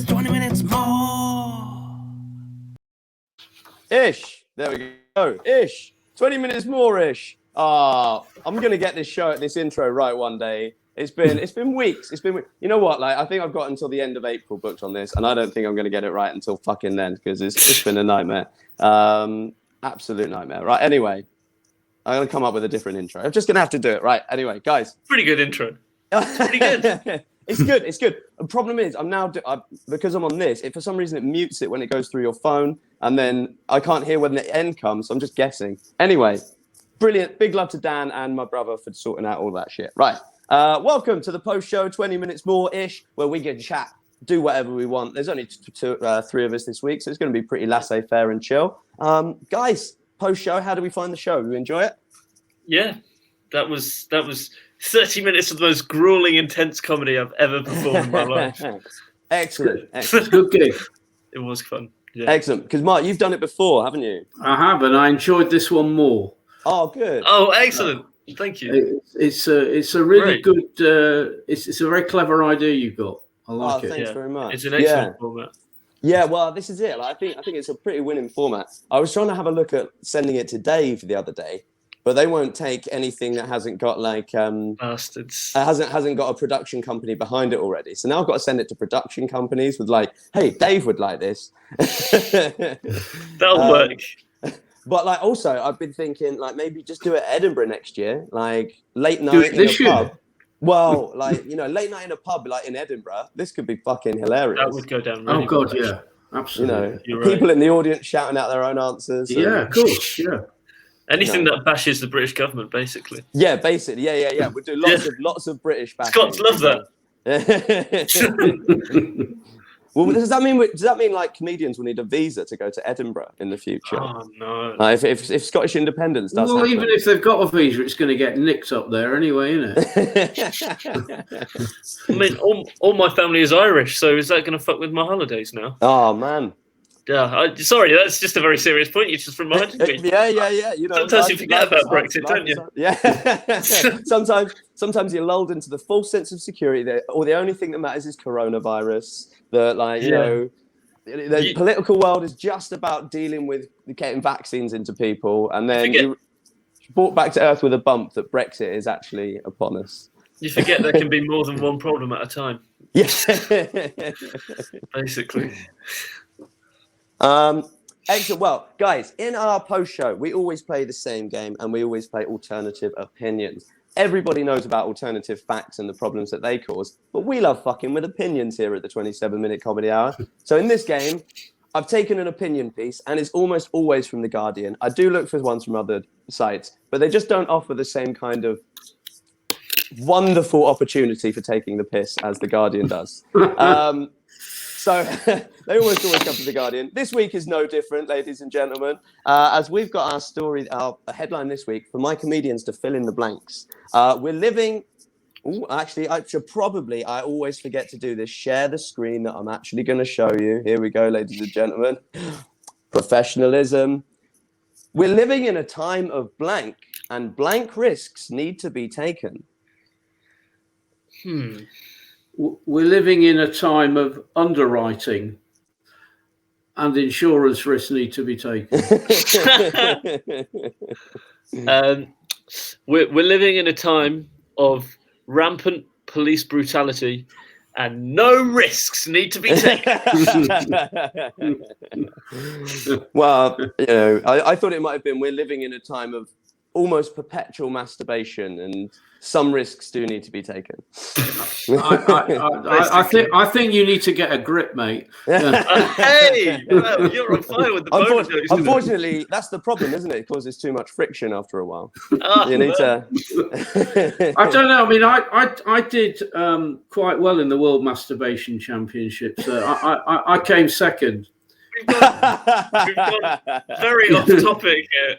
20 minutes more. Ish. There we go. Ish. 20 minutes more ish. I'm gonna get this intro right one day. It's been weeks. You know what? Like, I think I've got until the end of April booked on this, and I don't think I'm gonna get it right until fucking then, because it's been a nightmare. Absolute nightmare. Right. Anyway, I'm gonna come up with a different intro. I'm just gonna have to do it. Right. Anyway, guys. Pretty good intro. Pretty good. It's good. It's good. The problem is, because I'm on this. If for some reason it mutes it when it goes through your phone, and then I can't hear when the end comes. So I'm just guessing. Anyway, brilliant. Big love to Dan and my brother for sorting out all that shit. Right. Welcome to the post show, 20 minutes more ish, where we can chat, do whatever we want. There's only three of us this week, so it's going to be pretty laissez-faire and chill. Guys, post show. How do we find the show? Do we enjoy it? Yeah, that was 30 minutes of the most grueling, intense comedy I've ever performed in my life. Excellent. Good gig. It was fun. Yeah. Excellent. Because Mark, you've done it before, haven't you? I have, and I enjoyed this one more. Oh, good. Oh, excellent. Thank you. It's a really Great. good. It's a very clever idea you've got. I like it. Thanks very much. It's an excellent format. Yeah, well, this is it. Like, I think it's a pretty winning format. I was trying to have a look at sending it to Dave the other day, but they won't take anything that hasn't got Bastards. hasn't got a production company behind it already. So now I've got to send it to production companies with like, hey, Dave would like this. That'll work. But like, also, I've been thinking like maybe just do it at Edinburgh next year, like late night in a pub. Well, like, late night in a pub, like in Edinburgh, this could be fucking hilarious. That would go down really God, well. yeah, absolutely. People in the audience shouting out their own answers. Yeah, of course, yeah. Anything that bashes the British government, basically. Yeah, basically, yeah. We'll do lots of British bashing. Scots love that. Well, does that mean like comedians will need a visa to go to Edinburgh in the future? Oh no! If Scottish independence does. Well, happen. even if they've got a visa, it's going to get nicked up there anyway, isn't it? I mean, all my family is Irish, so is that going to fuck with my holidays now? Oh man. Yeah, sorry, that's just a very serious point. You just reminded me. Yeah. Sometimes you forget about Brexit, don't you? Yeah. sometimes you're lulled into the false sense of security or the only thing that matters is coronavirus. The political world is just about dealing with getting vaccines into people, and then you're brought back to earth with a bump that Brexit is actually upon us. You forget there can be more than one problem at a time. Yeah. Basically. Excellent. Well, guys, in our post show, we always play the same game, and we always play alternative opinions. Everybody knows about alternative facts and the problems that they cause, but we love fucking with opinions here at the 27-minute comedy hour. So in this game, I've taken an opinion piece, and it's almost always from The Guardian. I do look for ones from other sites, but they just don't offer the same kind of wonderful opportunity for taking the piss as The Guardian does. So they almost always come to The Guardian. This week is no different, ladies and gentlemen, as we've got our story, our headline this week for my comedians to fill in the blanks. We're living... Actually, I always forget to do this. Share the screen that I'm actually going to show you. Here we go, ladies and gentlemen. Professionalism. We're living in a time of blank, and blank risks need to be taken. We're living in a time of underwriting, and insurance risks need to be taken. We're living in a time of rampant police brutality, and no risks need to be taken. Well, I thought it might have been we're living in a time of almost perpetual masturbation, and some risks do need to be taken. I think you need to get a grip, mate. Hey, you're on fire with the bonus. Unfortunately, that's the problem, isn't it? It causes too much friction after a while. You need to. I don't know. I mean, I did quite well in the World Masturbation Championships. I came second. We've gone very off topic here.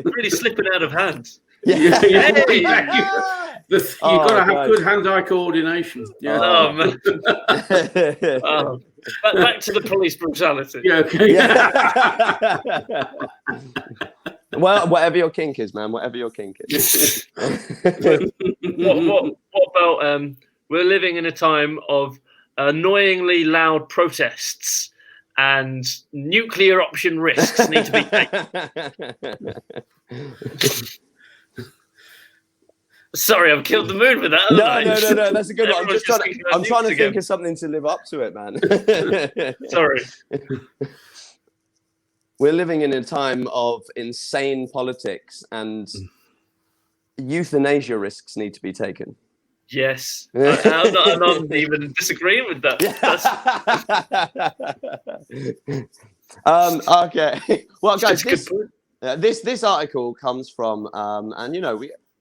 Really slipping out of hand. Yeah. Hey! You've got to have good hand-eye coordination. Yeah. Oh, man. Back to the police brutality. Yeah, okay. Yeah. Well, whatever your kink is, man. Whatever your kink is. What about we're living in a time of annoyingly loud protests and nuclear option risks need to be taken. Sorry, I've killed the mood with that. No. That's a good one. I'm trying to think of something to live up to it, man. Sorry. We're living in a time of insane politics, and euthanasia risks need to be taken. Yes. I'm not even disagreeing with that. Okay. Well, guys, this article comes from, and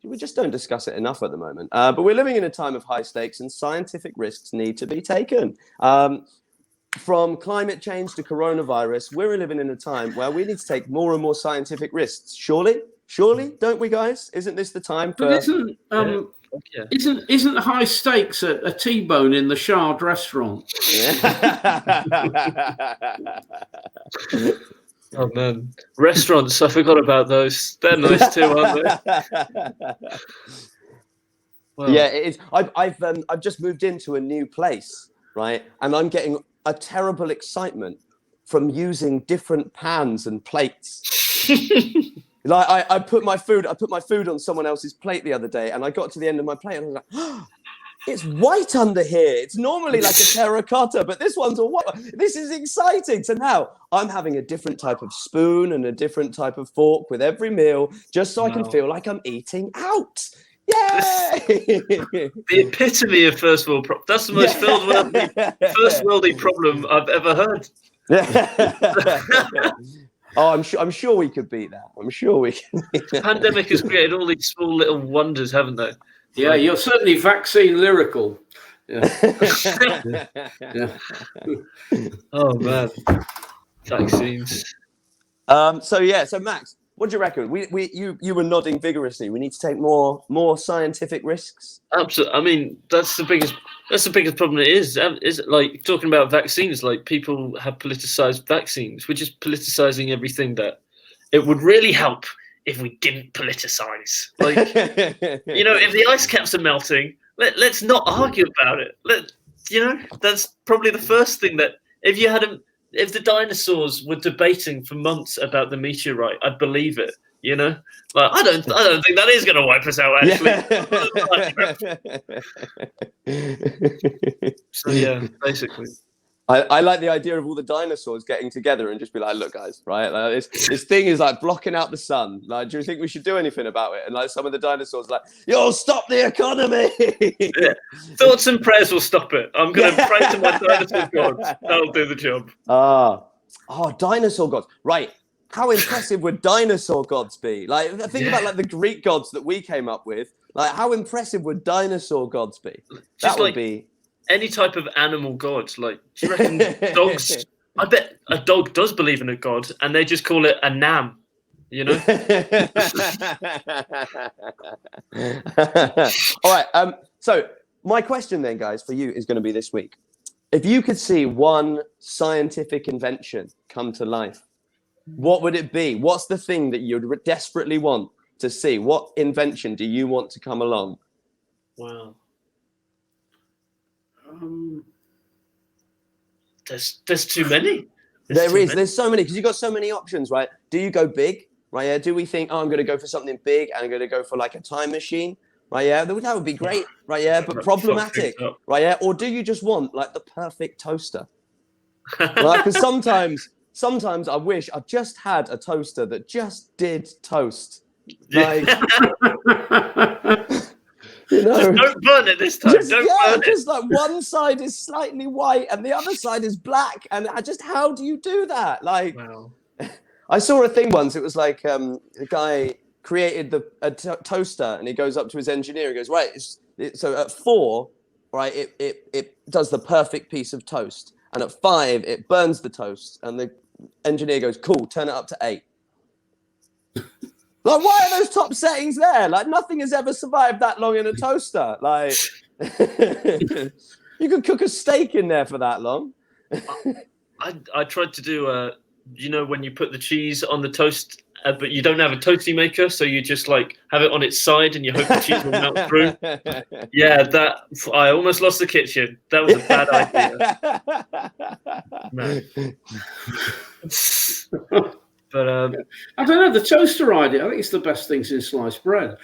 we just don't discuss it enough at the moment. But we're living in a time of high stakes, and scientific risks need to be taken. From climate change to coronavirus, we're living in a time where we need to take more and more scientific risks. Surely, don't we, guys? Isn't this the time for? But isn't high stakes a T-bone in the Shard restaurant? Oh man, restaurants! I forgot about those. They're nice too, aren't they? Well, yeah, it is. I've just moved into a new place, right? And I'm getting a terrible excitement from using different pans and plates. Like I put my food on someone else's plate the other day, and I got to the end of my plate and I was like, oh, it's white under here. It's normally like a terracotta, but this one's all white. This is exciting. So now I'm having a different type of spoon and a different type of fork with every meal, just so I can feel like I'm eating out. Yay! The epitome of first world problem. That's the most first worldy problem I've ever heard. Oh, I'm sure we could beat that. I'm sure we can. The pandemic has created all these small little wonders, haven't they? Yeah, you're certainly vaccine lyrical. Yeah. Yeah. Oh man, vaccines. So Max, what do you reckon? You were nodding vigorously. We need to take more scientific risks. Absolutely. I mean, that's the biggest problem. It is like talking about vaccines. Like people have politicized vaccines, which is politicizing everything that it would really help if we didn't politicize. Like, if the ice caps are melting, let's not argue about it. That's probably the first thing that if the dinosaurs were debating for months about the meteorite, I'd believe it. Like I don't think that is going to wipe us out. Actually, so yeah, basically. I like the idea of all the dinosaurs getting together and just be like, look, guys, right? Like, this thing is like blocking out the sun. Like, do you think we should do anything about it? And like some of the dinosaurs are like, yo, stop the economy. Yeah. Thoughts and prayers will stop it. I'm going to pray to my dinosaur gods. That'll do the job. Dinosaur gods. Right. How impressive would dinosaur gods be? Like, think about like the Greek gods that we came up with. Like, how impressive would dinosaur gods be? That would be... Any type of animal god, like, do you reckon dogs? I bet a dog does believe in a god, and they just call it a nam. All right. So my question then, guys, for you is going to be this week: if you could see one scientific invention come to life, what would it be? What's the thing that you'd desperately want to see? What invention do you want to come along? Wow. There's too many. There's so many, because you've got so many options, right? Do you go big, right? Yeah. Do we think, I'm going to go for something big and I'm going to go for like a time machine, right? Yeah, that would be great, right? Yeah, but problematic, right? Yeah. Or do you just want like the perfect toaster, right? Because sometimes I wish I just had a toaster that just did toast, like. Just don't burn it this time. Just like one side is slightly white and the other side is black. And how do you do that? Like, wow. I saw a thing once. It was like a guy created a toaster, and he goes up to his engineer and goes, right, so at 4, right, it does the perfect piece of toast. And at 5, it burns the toast. And the engineer goes, cool, turn it up to 8. Like, why are those top settings there? Like, nothing has ever survived that long in a toaster. Like, you could cook a steak in there for that long. I tried to do, when you put the cheese on the toast but you don't have a toasty maker, so you just like have it on its side and you hope the cheese will melt through. Yeah, that I almost lost the kitchen. That was a bad idea. Man. But I don't know, the toaster idea, I think it's the best thing since sliced bread.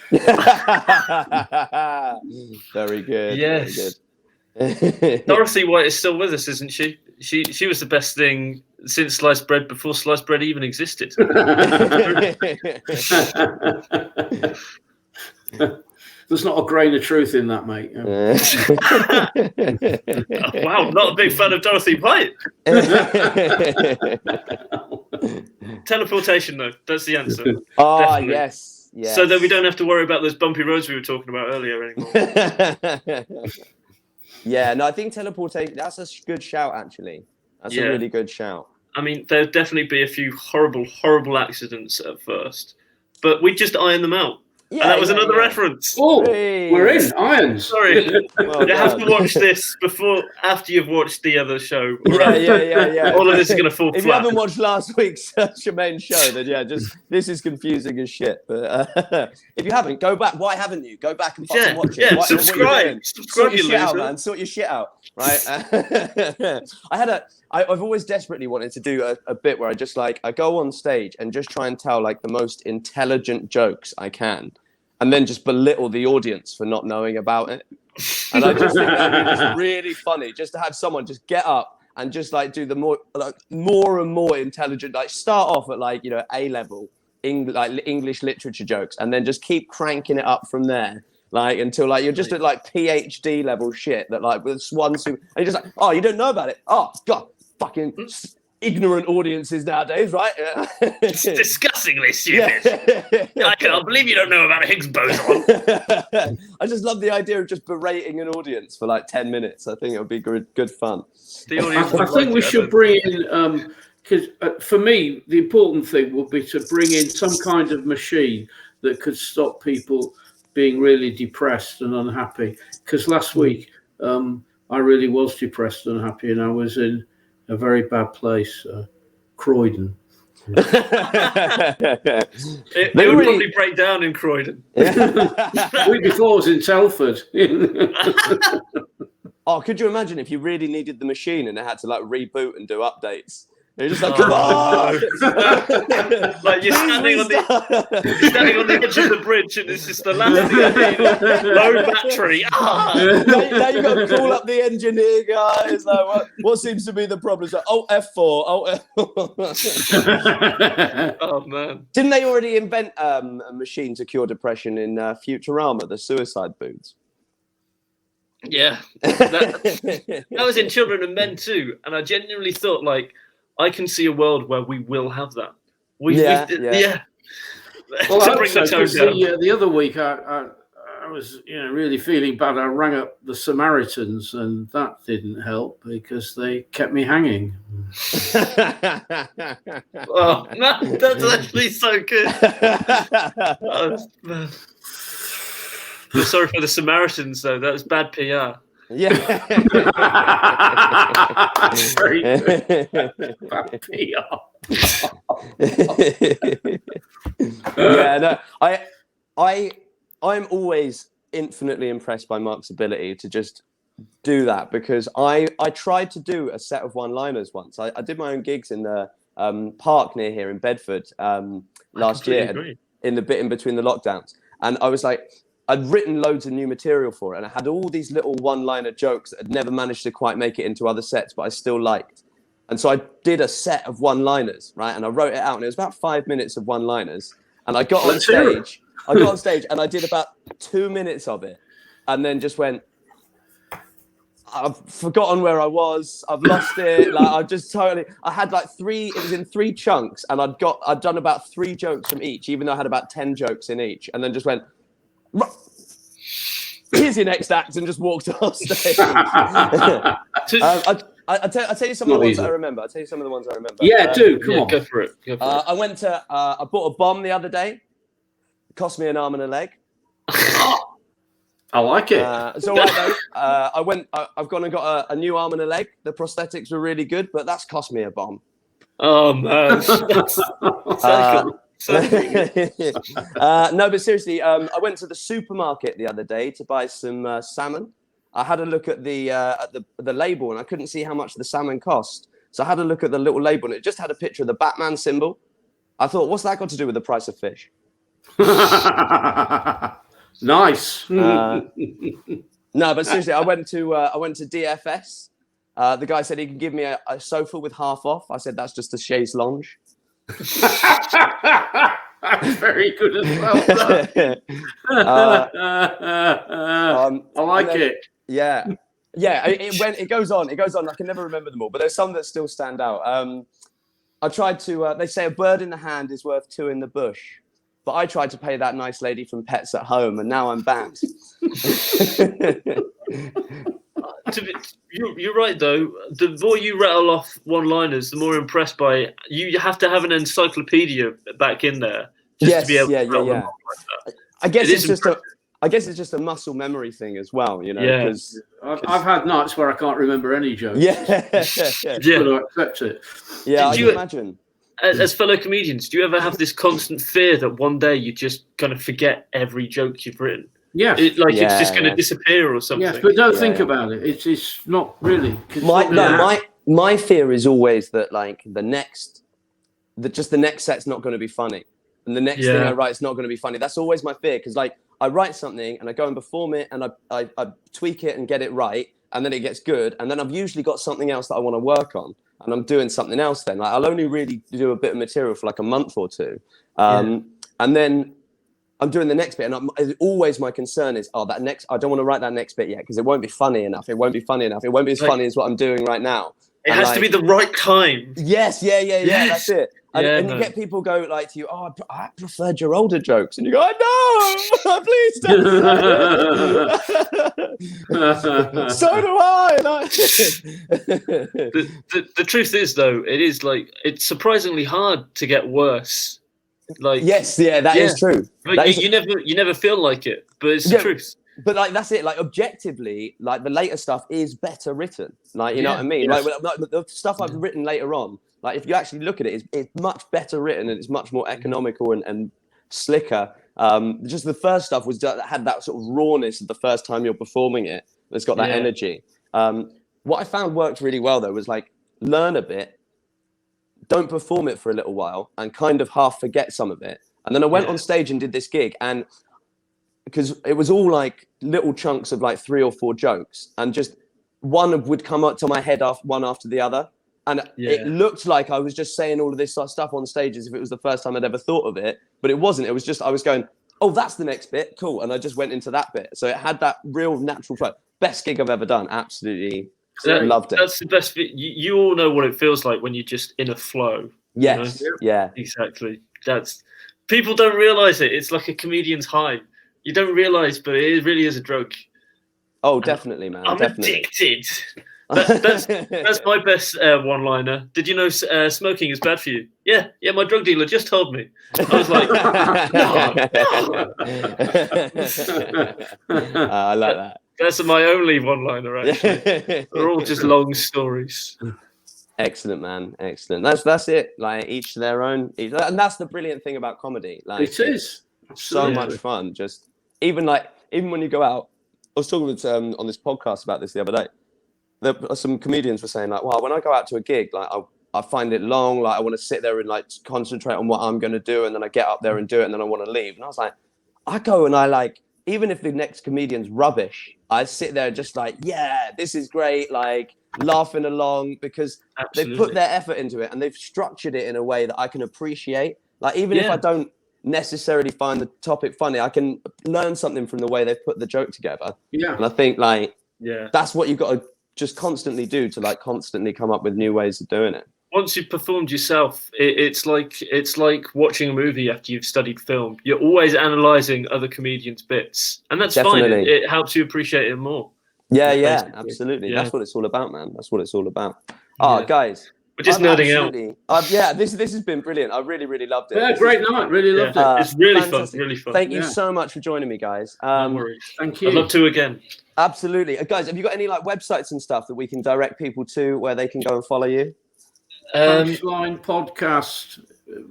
Very good. Yes. Very good. Dorothy White is still with us, isn't she? She was the best thing since sliced bread before sliced bread even existed. There's not a grain of truth in that, mate. Wow, not a big fan of Dorothy White. Teleportation, though, that's the answer. Oh, Definitely. yes. So that we don't have to worry about those bumpy roads we were talking about earlier anymore. Yeah, no, I think teleportation, that's a good shout, actually. That's a really good shout. I mean, there'll definitely be a few horrible, horrible accidents at first, but we just iron them out. Yeah, and that was another reference. Oh, Hey. we're in irons. Sorry, Well you have done. to watch this after you've watched the other show. Yeah. All of this is going to fall If you flat. haven't watched last week's Shemaine show, then this is confusing as shit. But if you haven't, go back. Why haven't you? Go back and fucking watch it. Yeah, What are you subscribe. doing? Subscribe, Sort your you shit out, loser. man. Sort your shit out, right? I've always desperately wanted to do a bit where I just like I go on stage and just try and tell like the most intelligent jokes I can, and then just belittle the audience for not knowing about it. And I just think that'd be just really funny, just to have someone just get up and just like do the more and more intelligent, like start off at like, you know, A-level English literature jokes, and then just keep cranking it up from there. Like until like you're just at like PhD level shit that like with one and you're just like, oh, you don't know about it. Oh God, fucking ignorant audiences nowadays, right? It's disgustingly stupid. I can't believe you don't know about Higgs boson. I just love the idea of just berating an audience for like 10 minutes. I think it would be good fun. The audience I think we should bring in, because for me, the important thing would be to bring in some kind of machine that could stop people being really depressed and unhappy. Because last week, I really was depressed and unhappy, and I was in a very bad place, Croydon. It would probably break down in Croydon. The week before I was in Telford. Oh, could you imagine if you really needed the machine and it had to like reboot and do updates? You're just like, come on! Like you're standing on the edge of the bridge, and it's just the last thing I need. Low battery. Now you've got to call up the engineer guys. Like, what seems to be the problem? It's like, oh, F4. Oh, F4. Oh man! Didn't they already invent a machine to cure depression in Futurama, the suicide booths? Yeah, that was in Children and Men too, and I genuinely thought like I can see a world where we will have that. Yeah. Well, To I bring hope the so, tone 'cause down. the other week I was really feeling bad. I rang up the Samaritans, and that didn't help because they kept me hanging. Oh, man, that's actually so good. I'm sorry for the Samaritans, though. That was bad PR. Yeah. Very good. Bad PR. Yeah, no, I'm always infinitely impressed by Mark's ability to just do that, because I tried to do a set of one-liners once. I did my own gigs in the park near here in Bedford last year, in the bit in between the lockdowns, and I was like, I'd written loads of new material for it, and I had all these little one-liner jokes that had never managed to quite make it into other sets, but I still liked. And so I did a set of one-liners, right? And I wrote it out, and it was about 5 minutes of one-liners. And I got on stage. And I did about 2 minutes of it, and then just went, I've forgotten where I was. I've lost it. Like I had like it was in 3 chunks, and I'd done about 3 jokes from each, even though I had about 10 jokes in each, and then just went, here's your next act, and just walked off stage. I'll tell you some of the ones that I remember. Yeah, do. Come on. Go for it. I went to, I bought a bomb the other day. It cost me an arm and a leg. I like it. It's all right though. I've gone and got a new arm and a leg. The prosthetics were really good, but that's cost me a bomb. Oh man. No, but seriously, I went to the supermarket the other day to buy some salmon. I had a look at the label and I couldn't see how much the salmon cost. So I had a look at the little label and it just had a picture of the Batman symbol. I thought, what's that got to do with the price of fish? Nice. No, but seriously, I went to DFS. The guy said he could give me a sofa with half off. I said that's just a chaise lounge. Very good as well. I like it. Yeah. It goes on. I can never remember them all, but there's some that still stand out. I tried to. They say a bird in the hand is worth two in the bush, but I tried to pay that nice lady from Pets at Home, and now I'm banned. You're right though. The more you rattle off one-liners, the more impressed by it. You have to have an encyclopedia back in there just to be able to rattle them off like that. I guess it's just a muscle memory thing as well, you know. Yeah. Because I've had nights where I can't remember any jokes. yeah. But I accept it. Yeah, I Did can you- imagine. As fellow comedians, do you ever have this constant fear that one day you just kind of forget every joke you've written? Yes. It's just going to Yeah. disappear or something. Yes, but don't think Yeah. about it. It's not really. 'Cause it's not really- My fear is always that like the next set's not going to be funny, and the next thing I write is not going to be funny. That's always my fear, because like I write something and I go and perform it and I tweak it and get it right, and then it gets good, and then I've usually got something else that I want to work on, and I'm doing something else. Then like I'll only really do a bit of material for like a month or two, and then I'm doing the next bit, and always my concern is, I don't want to write that next bit yet because it won't be funny enough. It won't be funny enough. It won't be as funny as what I'm doing right now. It has to be the right time. Yes, yeah. That's it. And you get people go like to you, I preferred your older jokes, and you go, no, please don't. So do I. The truth is, though, it's surprisingly hard to get worse. Like yes, yeah, that is true. But you never feel like it, but it's the truth. But like that's it. Like objectively, like the later stuff is better written. Like you know what I mean. Yes. Like the stuff I've written later on. Like if you actually look at it, it's much better written and it's much more economical and slicker. Just the first stuff had that sort of rawness of the first time you're performing it. It's got that energy. What I found worked really well though was like learn a bit, don't perform it for a little while, and kind of half forget some of it. And then I went on stage and did this gig, and because it was all like little chunks of like 3 or 4 jokes, and just one would come up to my head one after the other. And it looked like I was just saying all of this stuff on stage as if it was the first time I'd ever thought of it, but it wasn't. It was just, I was going, oh, that's the next bit. Cool. And I just went into that bit. So it had that real natural flow. Best gig I've ever done. Absolutely loved it. That's the best bit. You all know what it feels like when you're just in a flow. Yes. You know? Yeah. Exactly. People don't realize it. It's like a comedian's high. You don't realize, but it really is a drug. Oh, definitely, man. I'm definitely. addicted. That's my best one-liner. Did you know smoking is bad for you? Yeah, my drug dealer just told me. I was like, no. I like that. That's my only one-liner, actually. They're all just long stories. Excellent, man. Excellent. That's it. Like each to their own. And that's the brilliant thing about comedy. Like It is. so much fun. Just even when you go out. I was talking with on this podcast about this the other day. Some comedians were saying like, well, when I go out to a gig, like I find it long. Like I want to sit there and like concentrate on what I'm going to do, and then I get up there and do it, and then I want to leave. And I was like, I go and I like, even if the next comedian's rubbish, I sit there just like, yeah, this is great, like laughing along, because they've put their effort into it and they've structured it in a way that I can appreciate. Like even if I don't necessarily find the topic funny, I can learn something from the way they've put the joke together. Yeah. And I think like that's what you've got to just constantly do to like constantly come up with new ways of doing it. Once you've performed yourself, it's like watching a movie after you've studied film. You're always analysing other comedians' bits, and that's fine. It helps you appreciate it more. Yeah, absolutely. That's what it's all about, man. That's what it's all about. Guys, we're just nerding out. This has been brilliant. I really, really loved it. Yeah, great night. Really loved it. It's really fantastic. Really fun. Thank you so much for joining me, guys. No worries. Thank you. I'd love to again. Absolutely. Guys, have you got any like websites and stuff that we can direct people to where they can go and follow you? Punchline podcast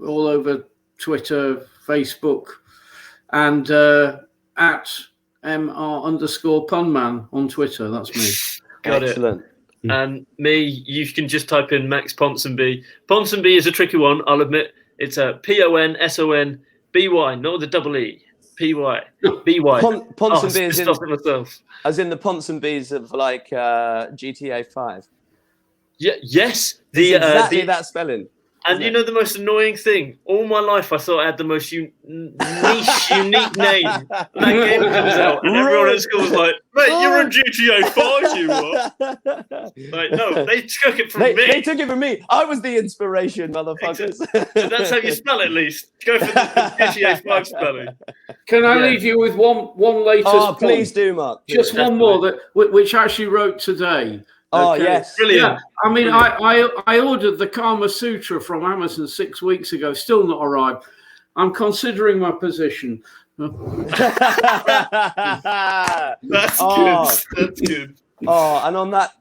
all over Twitter, Facebook, and at MR_punman on Twitter. That's me. Got Excellent. it. And me, you can just type in Max Ponsonby. Ponsonby is a tricky one, I'll admit. It's a PONSONBY, not the double E. PY. BY. Ponsonby is myself. as in the Ponsonbys of like GTA 5. Yeah, yes. Exactly that spelling. And you know the most annoying thing? All my life I thought I had the most niche, unique name. And that game comes out and everyone at school was like, mate, you're in GTA 5, you are. Like, no, they took it from me. They took it from me. I was the inspiration, motherfuckers. So that's how you spell it, at least. Go for the GTA 5 spelling. Can I leave you with one latest point? Please do, Mark. Just one more which I actually wrote today. Oh, Okay. yes. Brilliant. Yeah, I mean, I ordered the Kama Sutra from Amazon 6 weeks ago, still not arrived. I'm considering my position. That's good. That's good. Oh, and on that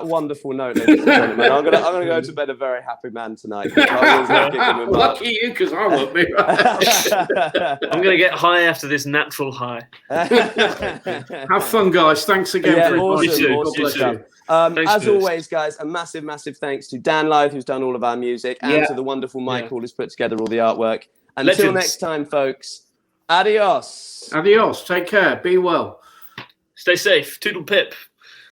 wonderful note, ladies and gentlemen, I'm gonna go to bed a very happy man tonight. Lucky you, because I won't be. I'm going to get high after this natural high. Have fun, guys. Thanks again for inviting me. God bless you. As always, guys, a massive, massive thanks to Dan Lyth, who's done all of our music, and to the wonderful Michael, who's put together all the artwork. Until next time, folks, adios. Adios. Take care. Be well. Stay safe. Toodle pip.